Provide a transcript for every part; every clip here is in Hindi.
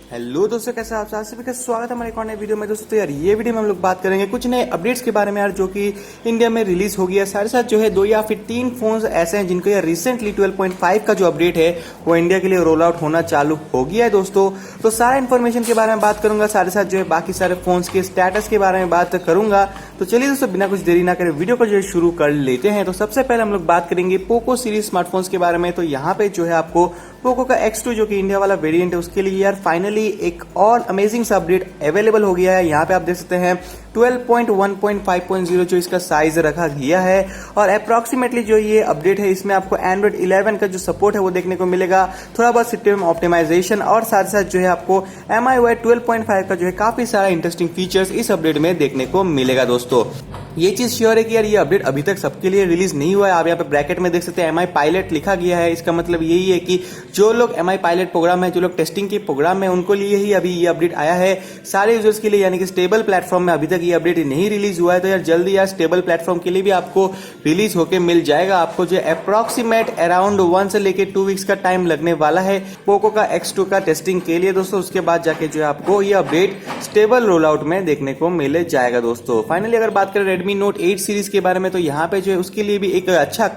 हेलो दोस्तों, कैसे आप सभी का स्वागत है हमारे एक और नए वीडियो में। दोस्तों यार ये वीडियो में हम लोग बात करेंगे कुछ नए अपडेट्स के बारे में यार, जो कि इंडिया में रिलीज हो गया है। साथ ही साथ जो है 2 या फिर 3 फोन्स ऐसे हैं जिनको यार रिसेंटली 12.5 का जो अपडेट है वो इंडिया के लिए रोल आउट होना चालू हो गया है दोस्तों। तो सारा इन्फॉर्मेशन के बारे में बात करूंगा, साथ ही साथ जो है बाकी सारे फोन्स के स्टेटस के बारे में बात करूंगा। तो चलिए दोस्तों बिना कुछ देरी ना करें वीडियो को जो है शुरू कर लेते हैं। तो सबसे पहले हम लोग बात करेंगे पोको सीरीज स्मार्टफोन्स के बारे में। तो यहाँ पे जो है आपको पोको का X2 जो कि इंडिया वाला वेरिएंट है उसके लिए यार फाइनली एक और अमेजिंग सा अपडेट अवेलेबल हो गया है। यहाँ पे आप देख सकते हैं 12.1.5.0 जो इसका साइज रखा गया है और अप्रॉक्सीमेटली जो ये अपडेट है इसमें आपको एंड्रॉइड 11 का जो सपोर्ट है वो देखने को मिलेगा, थोड़ा बहुत सिस्टम ऑप्टिमाइजेशन और साथ साथ जो है आपको MIUI 12.5 का जो है काफी सारा इंटरेस्टिंग फीचर्स इस अपडेट में देखने को मिलेगा दोस्तों। ये चीज श्योर है कि यार ये अपडेट अभी तक सबके लिए रिलीज नहीं हुआ है। आप यहाँ पे ब्रैकेट में देख सकते हैं MI पायलट लिखा गया है। इसका मतलब यही है कि जो लोग MI पायलट प्रोग्राम है, जो लोग टेस्टिंग के प्रोग्राम है, उनको लिए ही अभी ये अपडेट आया है। सारे यूजर्स के लिए यानी कि स्टेबल प्लेटफॉर्म में अभी तक ये अपडेट नहीं रिलीज हुआ है। तो यार जल्दी यार स्टेबल प्लेटफॉर्म के लिए भी आपको रिलीज होके मिल जाएगा। आपको जो अप्रॉक्सीमेट अराउंड 1 से लेके 2 वीक्स का टाइम लगने वाला है पोको का X2 का टेस्टिंग के लिए दोस्तों। उसके बाद जाके जो है आपको ये अपडेट स्टेबल रोल आउट में देखने को मिल जाएगा दोस्तों। फाइनली अगर बात करें Redmi Note 8 सीरीज के बारे में, तो यहाँ पे जो है उसके लिए भी एक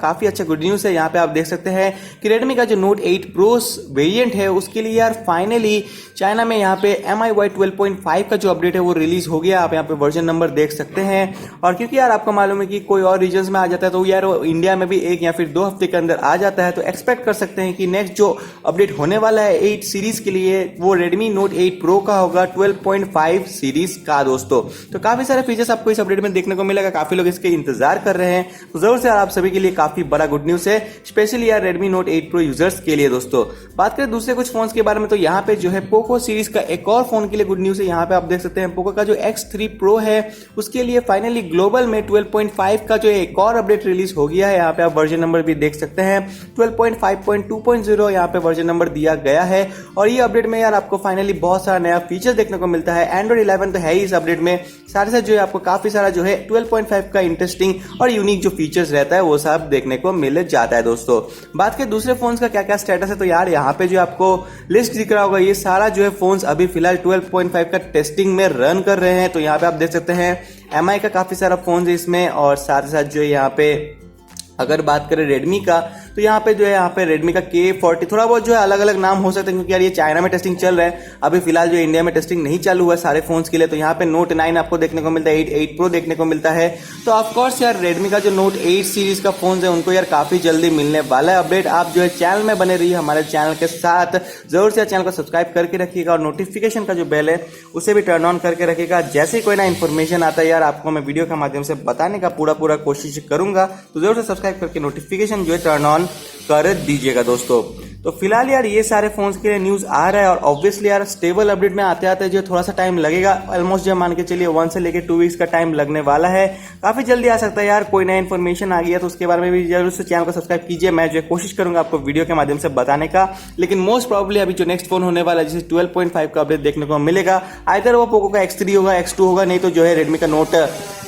काफी अच्छा गुड न्यूज है। यहाँ पे आप देख सकते हैं कि Redmi का जो Note 8 Pro वेरिएंट है उसके लिए यार फाइनली चाइना में यहाँ पे MIUI 12.5 का जो अपडेट है वो रिलीज हो गया। आप यहाँ पे वर्जन नंबर देख सकते हैं। और क्योंकि यार आपको मालूम है कि कोई और रीजन में आ जाता है तो यार इंडिया में भी 1 या फिर 2 हफ्ते के अंदर आ जाता है। तो एक्सपेक्ट कर सकते हैं कि नेक्स्ट जो अपडेट होने वाला है 8 सीरीज के लिए वो Redmi Note 8 Pro का होगा 12.5 सीरीज का दोस्तों। तो काफी सारे फीचर्स आपको इस अपडेट में देखने को मिलेगा। काफी लोग इसके इंतजार कर रहे हैं, तो जरूर से आप सभी के लिए काफी बड़ा गुड न्यूज है, स्पेशली यार Redmi Note 8 Pro यूजर्स के लिए दोस्तों। बात करें दूसरे कुछ फोन्स के बारे में, तो यहाँ पे जो है पोको सीरीज का एक और फोन के लिए गुड न्यूज है। यहाँ पे आप देख सकते हैं पोको का जो X3 Pro है उसके लिए फाइनली ग्लोबल में 12.5 का जो एक और अपडेट रिलीज हो गया है। यहाँ पे आप वर्जन नंबर भी देख सकते हैं 12.5.2.0 यहाँ पे वर्जन नंबर दिया गया है। और ये अपडेट में यार आपको फाइनली बहुत सारा नया फीचर देखने को मिलता है। एंड्रॉइड 11 तो है ही इस अपडेट में, साथ ही साथ जो है आपको काफी सारा जो है 12.5 का इंटरेस्टिंग और यूनिक जो फीचर्स रहता है वो सब देखने को मिल जाता है दोस्तों। बात करें दूसरे फोन्स का क्या क्या स्टेटस है, तो यार यहाँ पे जो आपको लिस्ट दिख रहा होगा ये सारा जो है फोन्स अभी फिलहाल 12.5 का टेस्टिंग में रन कर रहे हैं। तो यहाँ पे आप देख सकते हैं MI का काफी सारा फोन है इसमें, और साथ ही साथ जो है यहाँ पे अगर बात करें रेडमी का, तो यहाँ पे जो है यहाँ पे रेडमी का K40 थोड़ा बहुत जो है अलग अलग नाम हो सकते हैं क्योंकि यार ये चाइना में टेस्टिंग चल रहा है। अभी फिलहाल जो इंडिया में टेस्टिंग नहीं चालू हुआ है सारे फोन्स के लिए। तो यहाँ पे Note 9 आपको देखने को मिलता है, 8 Pro देखने को मिलता है। तो ऑफकोर्स यार रेडमी का जो Note 8 सीरीज का फोन है उनको यार काफी जल्दी मिलने वाला है अपडेट। आप जो है चैनल में बने रहिए हमारे चैनल के साथ, जरूर से चैनल को सब्सक्राइब करके रखिएगा और नोटिफिकेशन का जो बेल है उसे भी टर्न ऑन करके रखिएगा। जैसे ही कोई ना इन्फॉर्मेशन आता है यार आपको मैं वीडियो के माध्यम से बताने का पूरा कोशिश करूंगा। तो जरूर से सब्सक्राइब करके नोटिफिकेशन जो है टर्न ऑन कर दीजिएगा दोस्तों। तो फिलहाल यार ये सारे फोन्स के लिए न्यूज आ रहा है और ऑब्वियसली यार स्टेबल अपडेट में आते आते जो थोड़ा सा टाइम लगेगा, ऑलमोस्ट जो मान के चलिए 1 से लेके 2 वीक्स का टाइम लगने वाला है। काफी जल्दी आ सकता है यार। कोई नया इन्फॉर्मेशन आ गया तो उसके बारे में भी जरूर से चैनल को सब्सक्राइब कीजिए। मैं जो कोशिश करूंगा आपको वीडियो के माध्यम से बताने का, लेकिन मोस्ट प्रॉब्ली अभी जो नेक्स्ट फोन होने वाला है जिसे 12.5 का अपडेट देखने को मिलेगा, आइदर वो पोको का X3 होगा, X2 होगा, नहीं तो जो है रेडमी का Note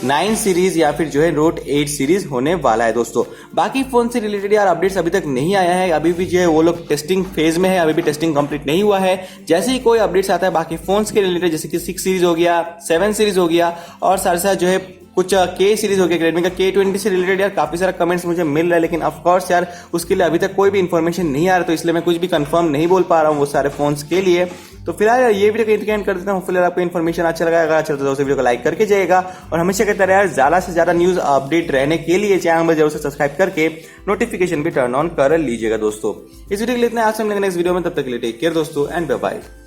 9 सीरीज या फिर जो है Note 8 सीरीज होने वाला है दोस्तों। बाकी फोन से रिलेटेड यार अपडेट्स अभी तक नहीं आया है, अभी भी जो है वो लोग टेस्टिंग फेज में है, अभी भी टेस्टिंग कंप्लीट नहीं हुआ है। जैसे ही कोई अपडेट्स आता है बाकी फोन्स के रिलेटेड, जैसे कि 6 सीरीज हो गया, 7 सीरीज हो गया और साथ साथ जो है कुछ K सीरीज हो गया, रेडमी का K20 से रिलेटेड यार काफी सारा कमेंट्स मुझे मिल रहा है, लेकिन ऑफ कोर्स यार उसके लिए अभी तक कोई भी इन्फॉर्मेशन नहीं आ रहा, तो इसलिए मैं कुछ भी कंफर्म नहीं बोल पा रहा हूँ वो सारे फोन्स के लिए। तो फिलहाल यार ये वीडियो को एंड कर देता हूँ। फिलहाल आपको इन्फॉर्मेशन अच्छा लगा, अगर अच्छा तो वीडियो को लाइक करके जाएगा और हमेशा की तरह यार ज्यादा से ज्यादा न्यूज अपडेट रहने के लिए चैनल में जरूर से सब्सक्राइब करके नोटिफिकेशन भी टर्न ऑन कर लीजिएगा दोस्तों। इस वीडियो के लिए इतना, आज से मिलेंगे नेक्स्ट वीडियो में, तब तक के लिए टेक केयर दोस्तों एंड बाय बाय।